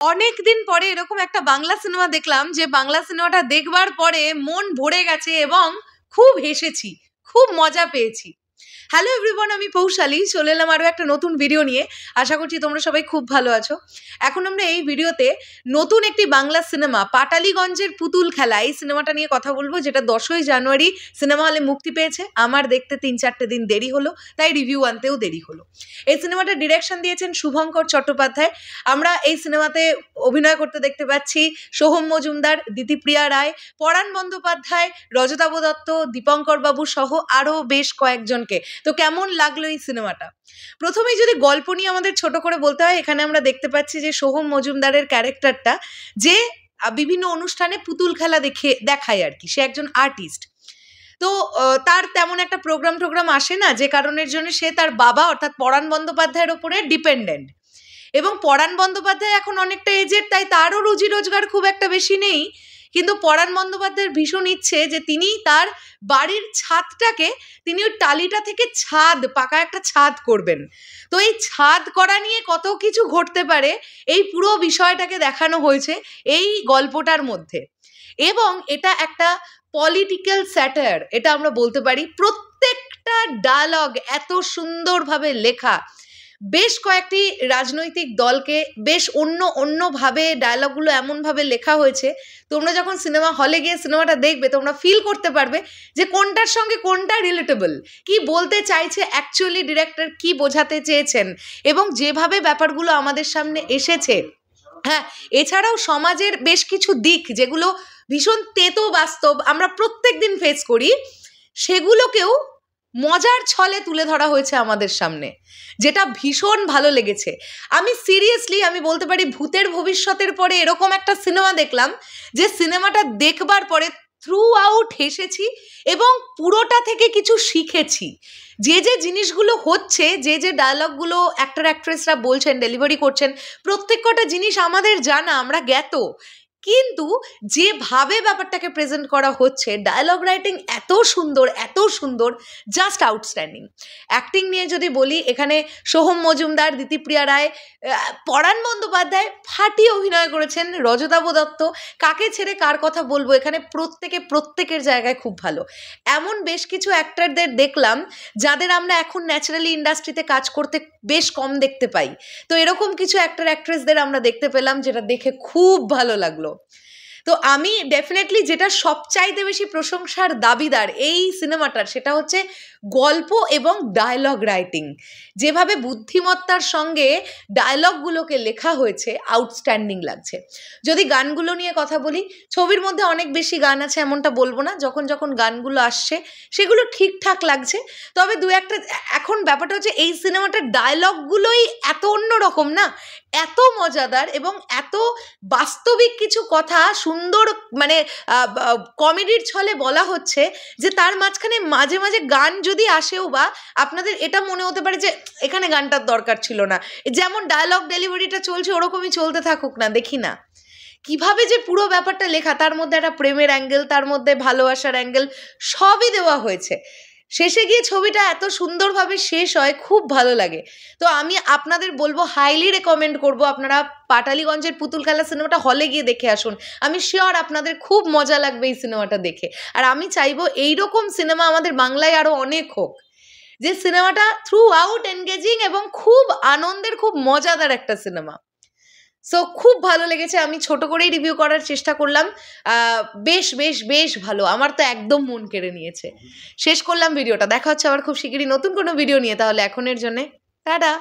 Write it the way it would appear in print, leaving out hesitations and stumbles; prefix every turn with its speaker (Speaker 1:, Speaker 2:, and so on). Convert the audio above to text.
Speaker 1: অনেক দিন পরে এরকম একটা বাংলা সিনেমা দেখলাম যে বাংলা সিনেমাটা দেখবার পরে মন ভরে গেছে এবং খুব হেসেছি, খুব মজা পেয়েছি। হ্যালো এভরিওয়ান, আমি পৌশালী চলে এলাম আরও একটা নতুন ভিডিও নিয়ে। আশা করছি তোমরা সবাই খুব ভালো আছো। এখন আমরা এই ভিডিওতে নতুন একটি বাংলা সিনেমা পাটালিগঞ্জের পুতুল খেলা, এই সিনেমাটা নিয়ে কথা বলবো, যেটা 10ই জানুয়ারি সিনেমা হলে মুক্তি পেয়েছে। আমার দেখতে 3-4টে দিন দেরি হলো, তাই রিভিউ আনতেও দেরি হলো। এই সিনেমাটা ডিরেকশন দিয়েছেন শুভঙ্কর চট্টোপাধ্যায়। আমরা এই সিনেমাতে অভিনয় করতে দেখতে পাচ্ছি সোহম মজুমদার, দিতিপ্রিয়া রায়, পরাণ বন্দ্যোপাধ্যায়, রজতাভ দত্ত, দীপঙ্কর বাবু সহ আরও বেশ কয়েকজনকে। তো কেমন লাগলো এই সিনেমাটা? প্রথমেই যদি গল্প নিয়ে আমাদের ছোট করে বলতে হয়, এখানে আমরা দেখতে পাচ্ছি যে সোহম মজুমদারের ক্যারেক্টারটা যে বিভিন্ন অনুষ্ঠানে পুতুল খেলা দেখায় আর কি, সে একজন আর্টিস্ট। তো তার তেমন একটা প্রোগ্রাম আসে না, যে কারণের জন্য সে তার বাবা অর্থাৎ পরাণ বন্দ্যোপাধ্যায়ের ওপরে ডিপেন্ডেন্ট। এবং পরাণ বন্দ্যোপাধ্যায় এখন অনেকটা এজেড, তাই তারও রুজি রোজগার খুব একটা বেশি নেই। কিন্তু পরাণ বন্দ্যোপাধ্যায়ের ভীষণ ইচ্ছে যে তিনি তার বাড়ির ছাদটাকে তিনি ওই টালিটা থেকে পাকা একটা ছাদ করবেন। তো এই ছাদ করা নিয়ে কত কিছু ঘটতে পারে, এই পুরো বিষয়টাকে দেখানো হয়েছে এই গল্পটার মধ্যে। এবং এটা একটা পলিটিক্যাল স্যাটায়ার, এটা আমরা বলতে পারি। প্রত্যেকটা ডায়ালগ এত সুন্দরভাবে লেখা, বেশ কয়েকটি রাজনৈতিক দলকে বেশ অন্যভাবে ডায়লগগুলো এমনভাবে লেখা হয়েছে, তোমরা যখন সিনেমা হলে গিয়ে সিনেমাটা দেখবে তোমরা ফিল করতে পারবে যে কোনটার সঙ্গে কোনটা রিলেটেবল, কি বলতে চাইছে অ্যাকচুয়ালি ডিরেক্টর, কি বোঝাতে চেয়েছেন, এবং যেভাবে ব্যাপারগুলো আমাদের সামনে এসেছে। হ্যাঁ, এছাড়াও সমাজের বেশ কিছু দিক যেগুলো ভীষণ তেতো বাস্তব, আমরা প্রত্যেক দিন ফেস করি, সেগুলোকেও মজার ছলে তুলে ধরা হয়েছে আমাদের সামনে, যেটা ভীষণ ভালো লেগেছে। আমি সিরিয়াসলি বলতে পারি ভূতের ভবিষ্যতের পরে এরকম একটা সিনেমা দেখলাম যে সিনেমাটা দেখবার পরে থ্রু আউট হেসেছি এবং পুরোটা থেকে কিছু শিখেছি। যে জিনিসগুলো হচ্ছে, যে ডায়লগগুলো অ্যাক্টর অ্যাক্ট্রেসরা বলছেন, ডেলিভারি করছেন, প্রত্যেকটা জিনিস আমাদের জানা, আমরা জ্ঞাত, কিন্তু যেভাবে ব্যাপারটাকে প্রেজেন্ট করা হচ্ছে, ডায়লগ রাইটিং এত সুন্দর, জাস্ট আউটস্ট্যান্ডিং। অ্যাক্টিং নিয়ে যদি বলি, এখানে সোহম মজুমদার, দিতিপ্রিয়া রায়, পরাণ বন্দ্যোপাধ্যায় ফাটিয়ে অভিনয় করেছেন, রজতাভ দত্ত, কাকে ছেড়ে কার কথা বলবো, এখানে প্রত্যেকের জায়গায় খুব ভালো। এমন বেশ কিছু অ্যাক্টরদের দেখলাম যাদের আমরা এখন ন্যাচারালি ইন্ডাস্ট্রিতে কাজ করতে বেশ কম দেখতে পাই। তো এরকম কিছু অ্যাক্টর অ্যাক্ট্রেসদের আমরা দেখতে পেলাম, যেটা দেখে খুব ভালো লাগলো। তো আমি ডেফিনেটলি যেটা সবচাইতে বেশি প্রশংসার দাবিদার এই সিনেমাটার, সেটা হচ্ছে গল্প এবং ডায়লগ রাইটিং। যেভাবে বুদ্ধিমত্তার সঙ্গে ডায়লগগুলোকে লেখা হয়েছে, আউটস্ট্যান্ডিং লাগছে। যদি গানগুলো নিয়ে কথা বলি, ছবির মধ্যে অনেক বেশি গান আছে এমনটা বলবো না, যখন গানগুলো আসছে সেগুলো ঠিকঠাক লাগছে। তবে দু একটা, এখন ব্যাপারটা হচ্ছে এই সিনেমাটার ডায়লগগুলোই এত অন্যরকম না, এত মজাদার এবং এত বাস্তবিক কিছু কথা সুন্দর কমেডির ছলে বলা হচ্ছে, যে তার মাঝখানে মাঝে মাঝে গান যদি আসেও বা আপনাদের এটা মনে হতে পারে যে এখানে গানটার দরকার ছিল না। যেমন ডায়লগ ডেলিভারিটা চলছে ওরকমই চলতে থাকুক না, দেখি না কিভাবে যে পুরো ব্যাপারটা লেখা, তার মধ্যে একটা প্রেমের অ্যাঙ্গেল, তার মধ্যে ভালোবাসার অ্যাঙ্গেল, সবই দেওয়া হয়েছে। শেষে গিয়ে ছবিটা এত সুন্দরভাবে শেষ হয়, খুব ভালো লাগে। তো আমি আপনাদের বলবো, হাইলি রেকমেন্ড করব, আপনারা পাটালিগঞ্জের পুতুল খেলা সিনেমাটা হলে গিয়ে দেখে আসুন। আমি শিওর আপনাদের খুব মজা লাগবে এই সিনেমাটা দেখে। আর আমি চাইবো এইরকম সিনেমা আমাদের বাংলায় আরও অনেক হোক, যে সিনেমাটা থ্রু আউট এনগেজিং এবং খুব আনন্দের, খুব মজাদার একটা সিনেমা। সো খুব ভালো লেগেছে, আমি ছোট করেই রিভিউ করার চেষ্টা করলাম। বেশ ভালো, আমার তো একদম মন কেড়ে নিয়েছে। শেষ করলাম ভিডিওটা, দেখা হচ্ছে আবার খুব শিগগিরই নতুন কোনো ভিডিও নিয়ে। তাহলে এখনের জন্যে টাটা।